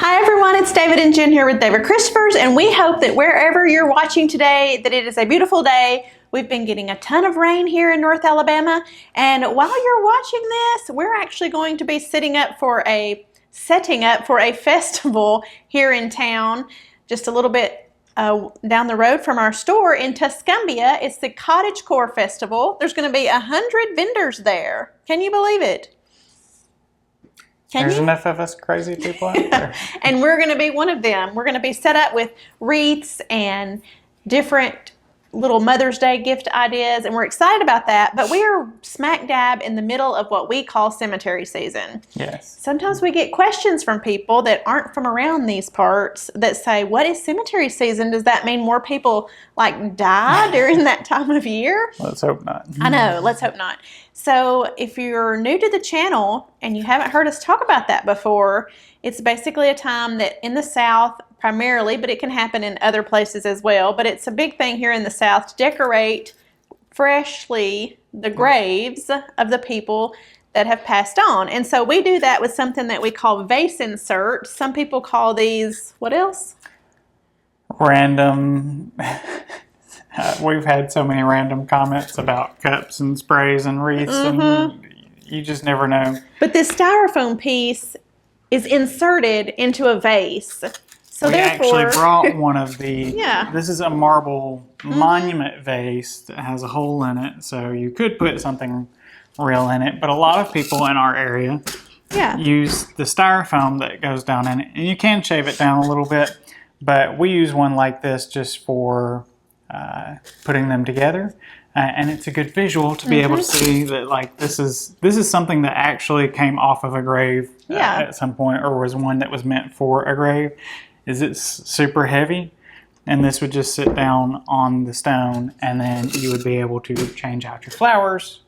Hi everyone, it's David and Jen here with David Christopher's, and we hope that wherever you're watching today, that it is a beautiful day. We've been getting a ton of rain here in North Alabama, and while you're watching this, we're actually going to be setting up for a festival here in town, just a little bit down the road from our store in Tuscumbia. It's the Cottage Core Festival. There's going to be 100 vendors there. Can you believe it? There's enough of us crazy people out there. And we're going to be one of them. We're going to be set up with wreaths and different little Mother's Day gift ideas, and we're excited about that. But we are smack dab in the middle of what we call cemetery season. Yes. Sometimes we get questions from people that aren't from around these parts that say, what is cemetery season? Does that mean more people like die during that time of year? Let's hope not. I know, let's hope not. So if you're new to the channel and you haven't heard us talk about that before, it's basically a time that in the South primarily, but it can happen in other places as well, but it's a big thing here in the South to decorate freshly the graves of the people that have passed on. And so we do that with something that we call Vase Inserts. Some people call these, what else? Random. We've had so many random comments about cups and sprays and wreaths, and you just never know. But this styrofoam piece is inserted into a vase. So we actually brought one of the, yeah. This is a marble monument vase that has a hole in it, so you could put something real in it, but a lot of people in our area use the styrofoam that goes down in it, and you can shave it down a little bit, but we use one like this just for putting them together, and it's a good visual to be able to see that, like, this is something that actually came off of a grave at some point, or was one that was meant for a grave. It's super heavy, and this would just sit down on the stone, and then you would be able to change out your flowers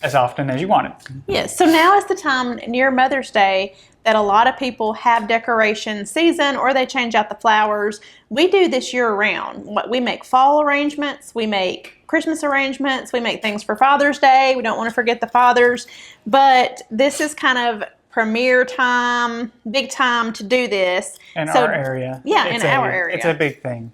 as often as you wanted. Yes, so now is the time near Mother's Day that a lot of people have decoration season, or they change out the flowers. We do this year round. We make fall arrangements, we make Christmas arrangements, we make things for Father's Day. We don't want to forget the fathers, but this is kind of premier time, big time to do this. In our area. Yeah, in our area. It's a big thing.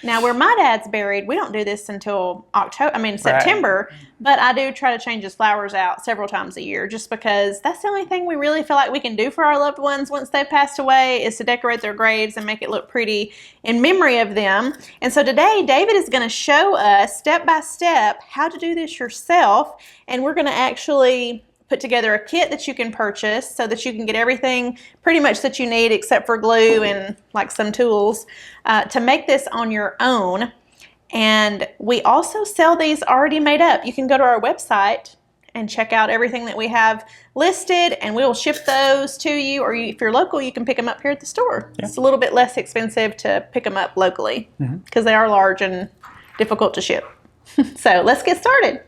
Now, where my dad's buried, we don't do this until September, but I do try to change his flowers out several times a year, just because that's the only thing we really feel like we can do for our loved ones once they've passed away, is to decorate their graves and make it look pretty in memory of them. And so today, David is going to show us step by step how to do this yourself, and we're going to actually put together a kit that you can purchase so that you can get everything pretty much that you need except for glue and like some tools to make this on your own. And we also sell these already made up. You can go to our website and check out everything that we have listed, and we will ship those to you, or if you're local, you can pick them up here at the store. Yeah. It's a little bit less expensive to pick them up locally because they are large and difficult to ship. So let's get started.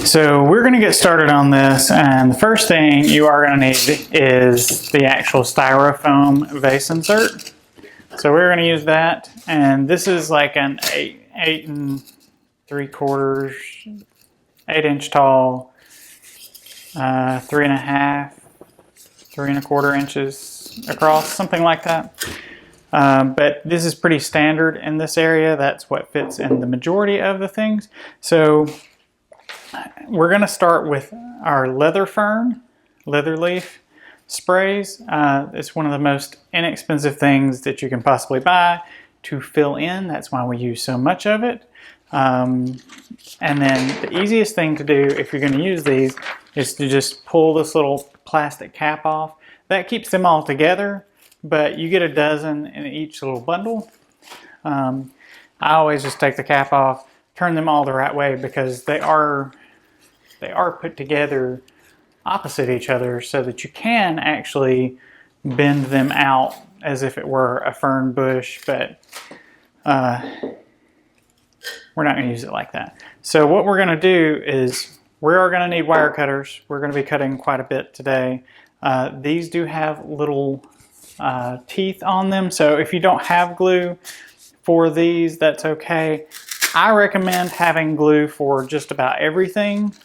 So we're going to get started on this, and the first thing you are going to need is the actual styrofoam vase insert. So we're going to use that, and this is like an 8 inch tall, 3.25 inches across, something like that. But this is pretty standard in this area. That's what fits in the majority of the things. So we're going to start with our leather leaf sprays. It's one of the most inexpensive things that you can possibly buy to fill in. That's why we use so much of it. And then the easiest thing to do if you're going to use these is to just pull this little plastic cap off. That keeps them all together, but you get a dozen in each little bundle. I always just take the cap off, turn them all the right way, because they are put together opposite each other so that you can actually bend them out as if it were a fern bush, but we're not going to use it like that. So what we're going to do is we are going to need wire cutters. We're going to be cutting quite a bit today. These do have little teeth on them, so if you don't have glue for these, that's okay. I recommend having glue for just about everything.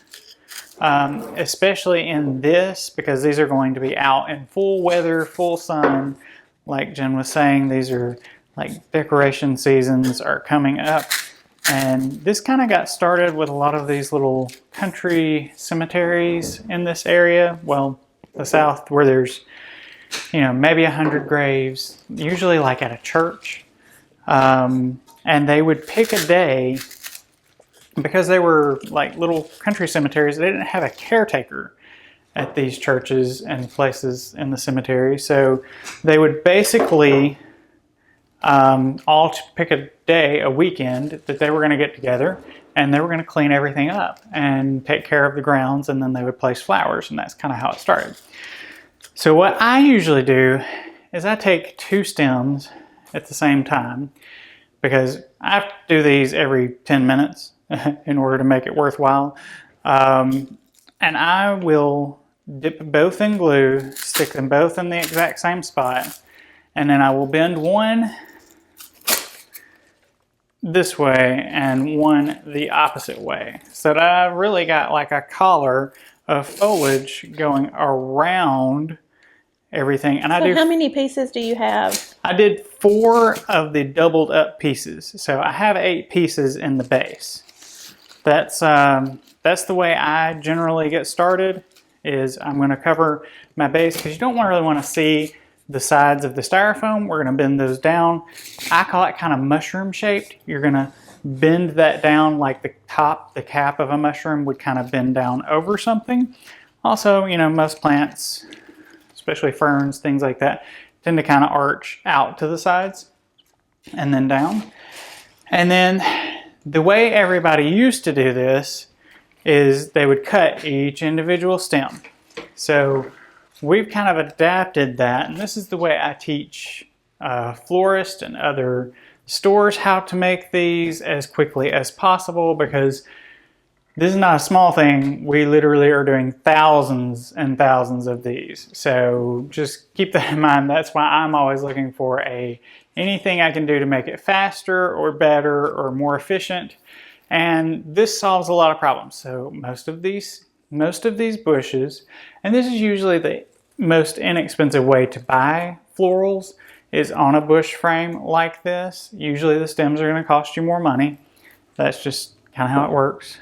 especially in this, because these are going to be out in full weather, full sun. Like Jen was saying, these are like decoration seasons are coming up. And this kind of got started with a lot of these little country cemeteries in this area. Well, the South, where there's, you know, maybe 100 graves, usually like at a church. And they would pick a day, because they were like little country cemeteries, they didn't have a caretaker at these churches and places in the cemetery. So they would basically all pick a day, a weekend, that they were going to get together and they were going to clean everything up and take care of the grounds, and then they would place flowers, and that's kind of how it started. So what I usually do is I take 2 stems at the same time, because I have to do these every 10 minutes in order to make it worthwhile. And I will dip both in glue, stick them both in the exact same spot, and then I will bend one this way and one the opposite way. So that I really got like a collar of foliage going around everything. And So how many pieces do you have? I did 4 of the doubled up pieces. So I have 8 pieces in the base. That's the way I generally get started, is I'm going to cover my base, because you don't really want to see the sides of the styrofoam. We're going to bend those down. I call it kind of mushroom shaped. You're going to bend that down like the cap of a mushroom would kind of bend down over something. Also, you know, most plants, especially ferns, things like that, tend to kind of arch out to the sides and then down. And then the way everybody used to do this is they would cut each individual stem. So we've kind of adapted that, and this is the way I teach florists and other stores how to make these as quickly as possible, because this is not a small thing. We literally are doing thousands and thousands of these. So just keep that in mind. That's why I'm always looking for anything I can do to make it faster or better or more efficient. And this solves a lot of problems. So most of these bushes, and this is usually the most inexpensive way to buy florals, is on a bush frame like this. Usually the stems are going to cost you more money. That's just kind of how it works.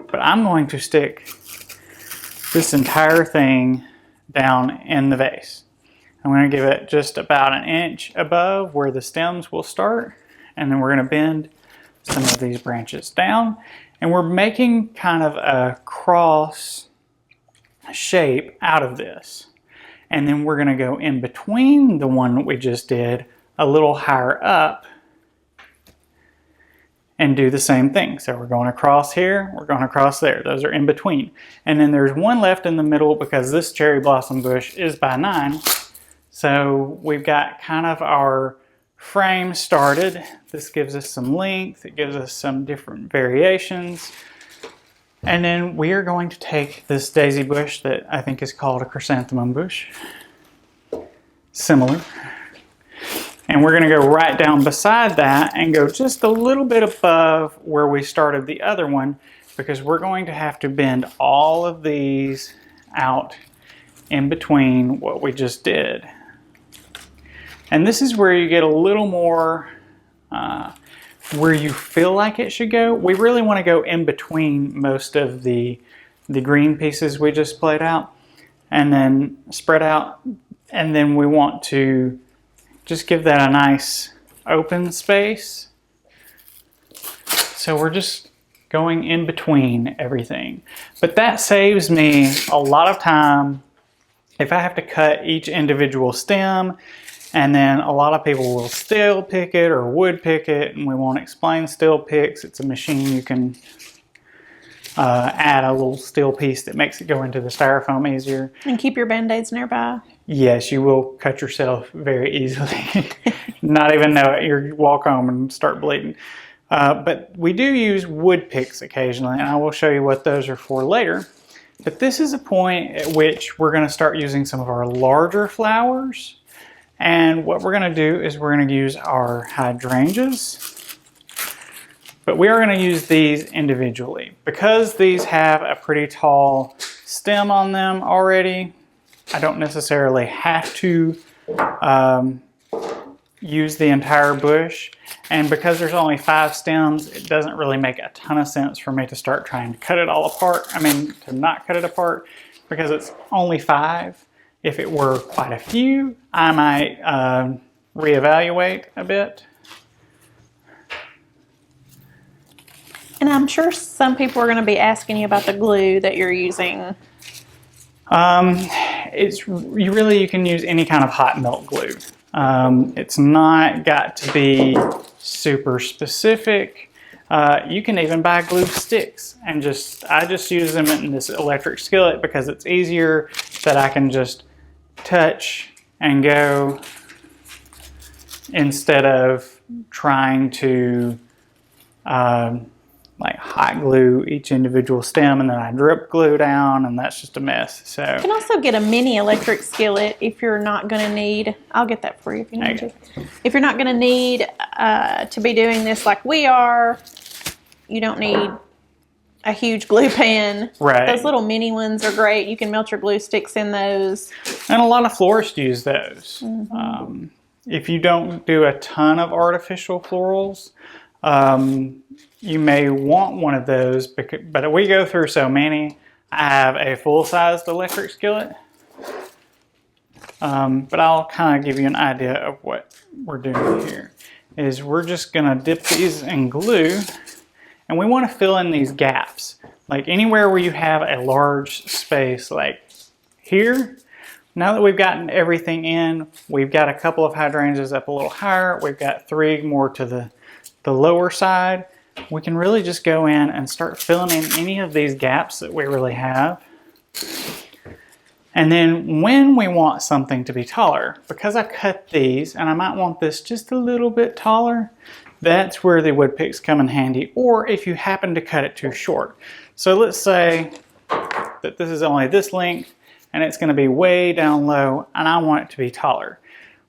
But I'm going to stick this entire thing down in the vase. I'm going to give it just about 1 inch above where the stems will start, and then we're going to bend some of these branches down, and we're making kind of a cross shape out of this. And then we're going to go in between the one that we just did a little higher up and do the same thing. So we're going across here, we're going across there. Those are in between. And then there's one left in the middle, because this cherry blossom bush is by 9. So we've got kind of our frame started. This gives us some length. It gives us some different variations. And then we are going to take this daisy bush that I think is called a chrysanthemum bush. Similar. And we're going to go right down beside that and go just a little bit above where we started the other one, because we're going to have to bend all of these out in between what we just did. And this is where you get a little more where you feel like it should go. We really want to go in between most of the green pieces we just played out, and then spread out, and then we want to just give that a nice open space. So we're just going in between everything. But that saves me a lot of time if I have to cut each individual stem. And then a lot of people will steel pick it or wood pick it, and we won't explain steel picks. It's a machine you can add a little steel piece that makes it go into the styrofoam easier. And keep your Band-Aids nearby. Yes, you will cut yourself very easily. Not even know it. You walk home and start bleeding. But we do use wood picks occasionally, and I will show you what those are for later. But this is a point at which we're going to start using some of our larger flowers. And what we're going to do is we're going to use our hydrangeas, but we are going to use these individually. Because these have a pretty tall stem on them already. I don't necessarily have to use the entire bush. And because there's only 5 stems, it doesn't really make a ton of sense for me to start trying to cut it all apart. I mean, to not cut it apart because it's only 5. If it were quite a few, I might reevaluate a bit. And I'm sure some people are going to be asking you about the glue that you're using. You can use any kind of hot melt glue. It's not got to be super specific. You can even buy glue sticks, and I just use them in this electric skillet because it's easier that I can just touch and go instead of trying to like hot glue each individual stem, and then I drip glue down, and that's just a mess. So you can also get a mini electric skillet if you're not going to need. I'll get that for you if you need to. If you're not going to need to be doing this like we are, you don't need a huge glue pan. Right. Those little mini ones are great. You can melt your glue sticks in those. And a lot of florists use those. Mm-hmm. If you don't do a ton of artificial florals, you may want one of those, but we go through so many. I have a full-sized electric skillet, but I'll kind of give you an idea of what we're doing here. Is we're just gonna dip these in glue, and we want to fill in these gaps. Like anywhere where you have a large space, like here. Now that we've gotten everything in, we've got a couple of hydrangeas up a little higher. We've got 3 more to the lower side. We can really just go in and start filling in any of these gaps that we really have. And then when we want something to be taller, because I cut these and I might want this just a little bit taller, that's where the wood picks come in handy, or if you happen to cut it too short. So let's say that this is only this length and it's going to be way down low and I want it to be taller.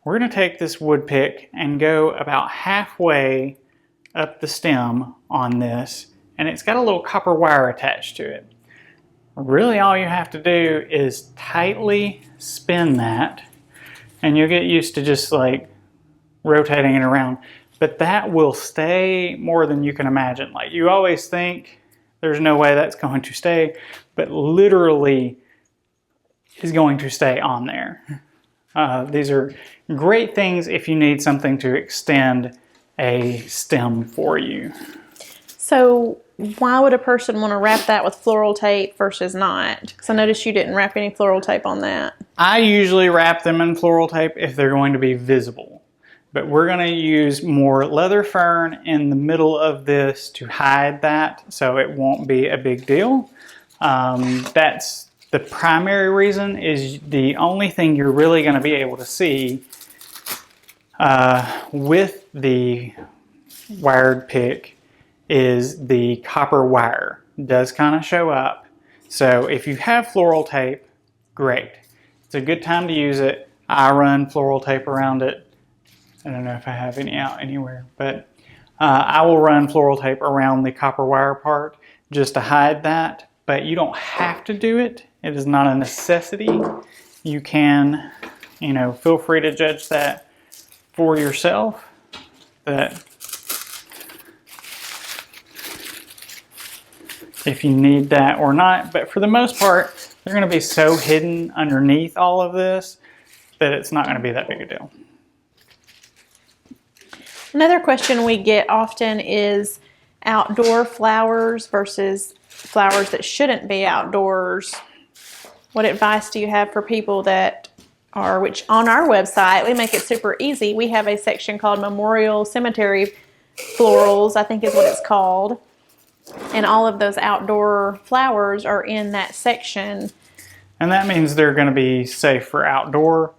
We're going to take this wood pick and go about halfway up the stem on this, and it's got a little copper wire attached to it. Really all you have to do is tightly spin that, and you'll get used to just like rotating it around, but that will stay more than you can imagine. Like you always think there's no way that's going to stay, but literally is going to stay on there. These are great things if you need something to extend a stem for you. So why would a person want to wrap that with floral tape versus not? Because I noticed you didn't wrap any floral tape on that. I usually wrap them in floral tape if they're going to be visible. But we're going to use more leather fern in the middle of this to hide that, so it won't be a big deal. That's the primary reason. Is the only thing you're really going to be able to see with the wired pick is the copper wire. It does kind of show up. So if you have floral tape, great. It's a good time to use it. I run floral tape around it. I don't know if I have any out anywhere, but I will run floral tape around the copper wire part just to hide that, but you don't have to do it. It is not a necessity. You can, feel free to judge that for yourself, that if you need that or not. But for the most part, they're going to be so hidden underneath all of this that it's not going to be that big a deal. Another question we get often is outdoor flowers versus flowers that shouldn't be outdoors. What advice do you have for people that are, which on our website, we make it super easy. We have a section called Memorial Cemetery Florals, I think is what it's called. And all of those outdoor flowers are in that section. And that means they're going to be safe for outdoor.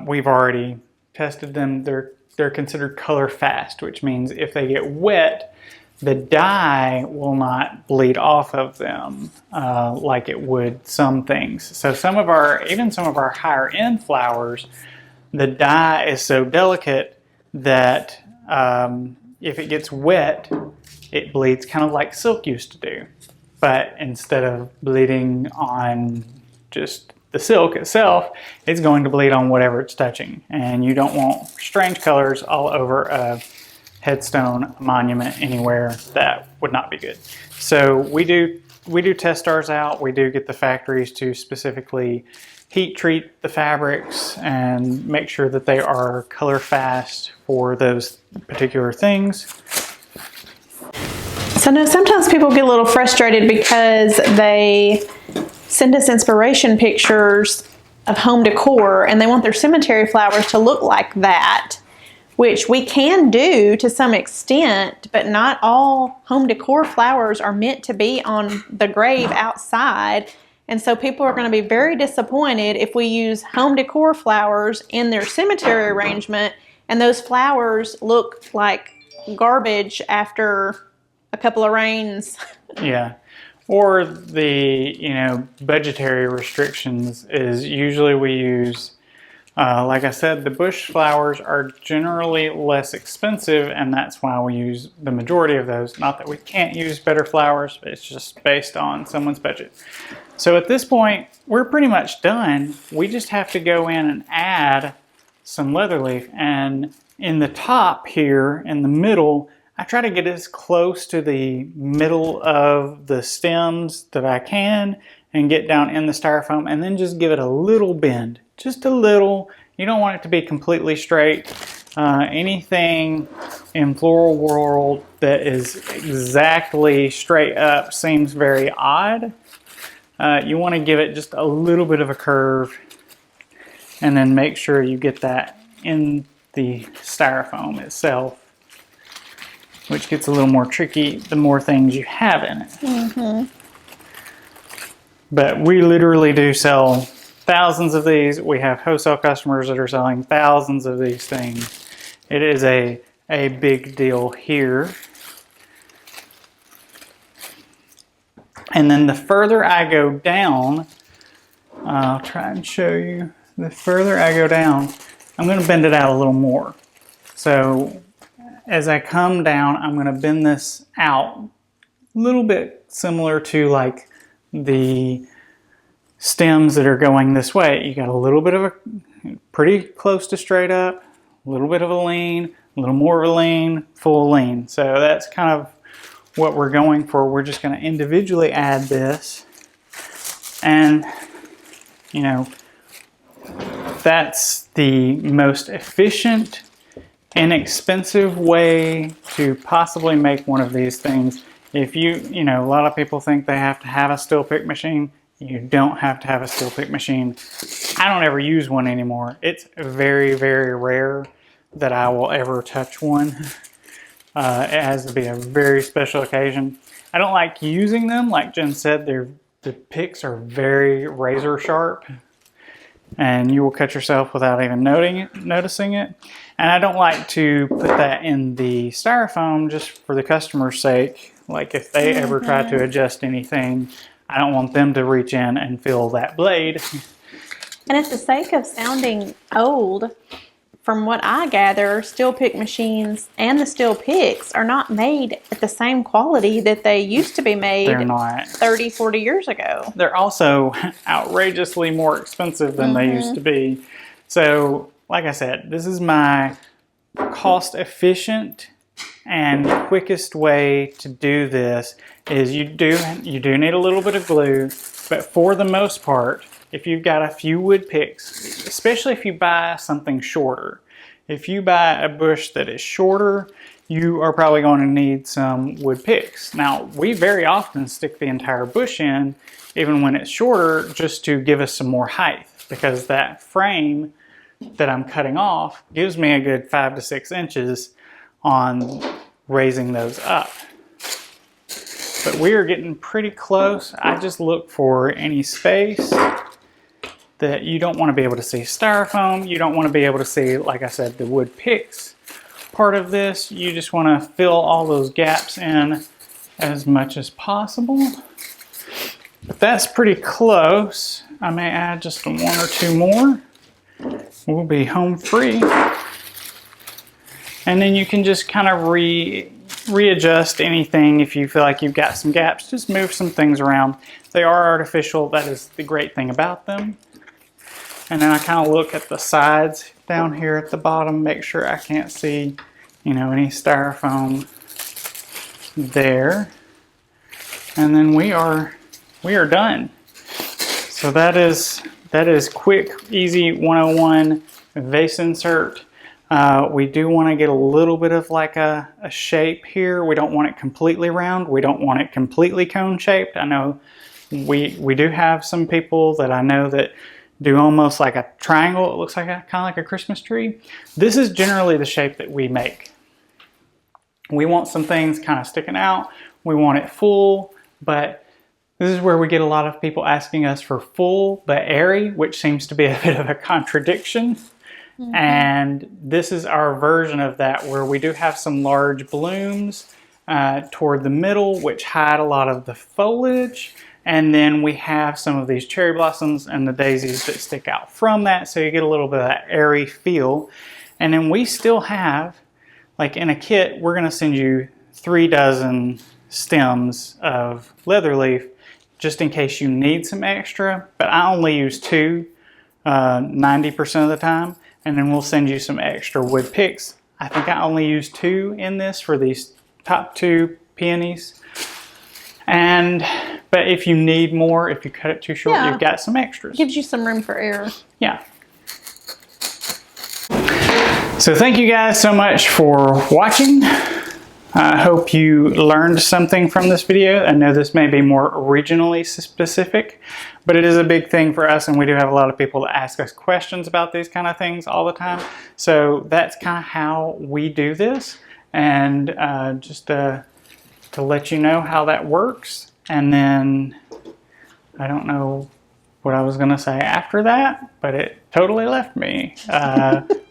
We've already tested them. They're considered color fast, which means if they get wet, the dye will not bleed off of them like it would some things. So even some of our higher end flowers, the dye is so delicate that if it gets wet, it bleeds kind of like silk used to do. but instead of bleeding on just the silk itself, it's going to bleed on whatever it's touching. And you don't want strange colors all over a headstone, monument, anywhere. That would not be good. So we do test ours out. We do get the factories to specifically heat treat the fabrics and make sure that they are color fast for those particular things. So now sometimes people get a little frustrated because they send us inspiration pictures of home decor and they want their cemetery flowers to look like that, which we can do to some extent, but not all home decor flowers are meant to be on the grave outside. And so people are going to be very disappointed if we use home decor flowers in their cemetery arrangement and those flowers look like garbage after a couple of rains. Yeah. Or the, budgetary restrictions is usually we use, like I said, the bush flowers are generally less expensive, and that's why we use the majority of those. Not that we can't use better flowers, but it's just based on someone's budget. So at this point, we're pretty much done. We just have to go in and add some leather leaf. And in the top here, in the middle, I try to get as close to the middle of the stems that I can and get down in the styrofoam and then just give it a little bend. Just a little. You don't want it to be completely straight. Anything in floral world that is exactly straight up seems very odd. You want to give it just a little bit of a curve and then make sure you get that in the styrofoam itself, which gets a little more tricky the more things you have in it. Mm-hmm. But we literally do sell thousands of these. We have wholesale customers that are selling thousands of these things. It is a big deal here. And then the further I go down, I'll try and show you. The further I go down, I'm going to bend it out a little more. So as I come down, I'm going to bend this out a little bit similar to like the stems that are going this way. You got a little bit of a pretty close to straight up, a little bit of a lean, a little more of a lean, full lean. So that's kind of what we're going for. We're just going to individually add this, and that's the most efficient, inexpensive way to possibly make one of these things. If a lot of people think they have to have a steel pick machine. You don't have to have a steel pick machine. I don't ever use one anymore. It's very, very rare that I will ever touch one. It has to be a very special occasion. I don't like using them. Like Jen said, the picks are very razor sharp, and you will cut yourself without even noticing it. And I don't like to put that in the styrofoam just for the customer's sake. Like if they ever try to adjust anything, I don't want them to reach in and feel that blade. And at the sake of sounding old, from what I gather, steel pick machines and the steel picks are not made at the same quality that they used to be made. They're not. 30, 40 years ago. They're also outrageously more expensive than they used to be. So, like I said, this is my cost-efficient and quickest way to do this. Is you do need a little bit of glue, but for the most part, if you've got a few wood picks, especially if you buy something shorter, if you buy a bush that is shorter, you are probably going to need some wood picks. Now, we very often stick the entire bush in, even when it's shorter, just to give us some more height, because that frame that I'm cutting off gives me a good 5 to 6 inches on raising those up. But we are getting pretty close. I just look for any space that you don't want to be able to see styrofoam. You don't want to be able to see, like I said, the wood picks part of this. You just want to fill all those gaps in as much as possible. But that's pretty close. I may add just 1 or 2 more. We'll be home free. And then you can just kind of readjust anything if you feel like you've got some gaps. Just move some things around. They are artificial. That is the great thing about them. And then I kind of look at the sides down here at the bottom, make sure I can't see, you know, any styrofoam there. And then we are done. So that is quick, easy 101 vase insert. We do want to get a little bit of like a shape here. We don't want it completely round. We don't want it completely cone shaped. I know we do have some people that I know that do almost like a triangle. It looks like kind of like a Christmas tree. This is generally the shape that we make. We want some things kind of sticking out. We want it full, but this is where we get a lot of people asking us for full but airy, which seems to be a bit of a contradiction. Mm-hmm. And this is our version of that, where we do have some large blooms toward the middle, which hide a lot of the foliage. And then we have some of these cherry blossoms and the daisies that stick out from that, so you get a little bit of that airy feel. And then we still have, like in a kit, we're going to send you 3 dozen stems of leather leaf, just in case you need some extra. But I only use 2 90% of the time, and then we'll send you some extra wood picks. I think I only use 2 in this for these top 2 peonies. But if you need more, if you cut it too short, yeah, you've got some extras. Gives you some room for error. Yeah. So thank you guys so much for watching. I hope you learned something from this video. I know this may be more regionally specific, but it is a big thing for us, and we do have a lot of people that ask us questions about these kind of things all the time. So that's kind of how we do this, and just to let you know how that works. And then I don't know what I was going to say after that, but it totally left me.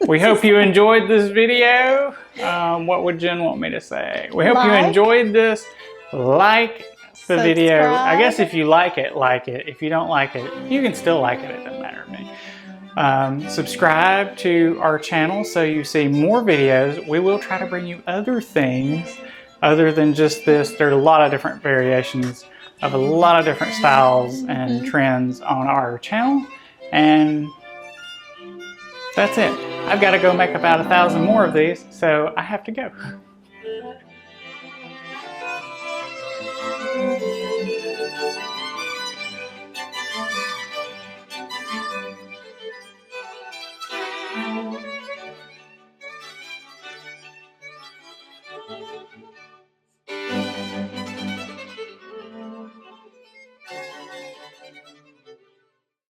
We hope you enjoyed this video. What would Jen want me to say? We hope you enjoyed this. Like the video. I guess if you like it, like it. If you don't like it, you can still like it. It doesn't matter to me. Subscribe to our channel so you see more videos. We will try to bring you other things other than just this. There are a lot of different variations of a lot of different styles and trends on our channel. And that's it. I've got to go make about 1,000 more of these, so I have to go.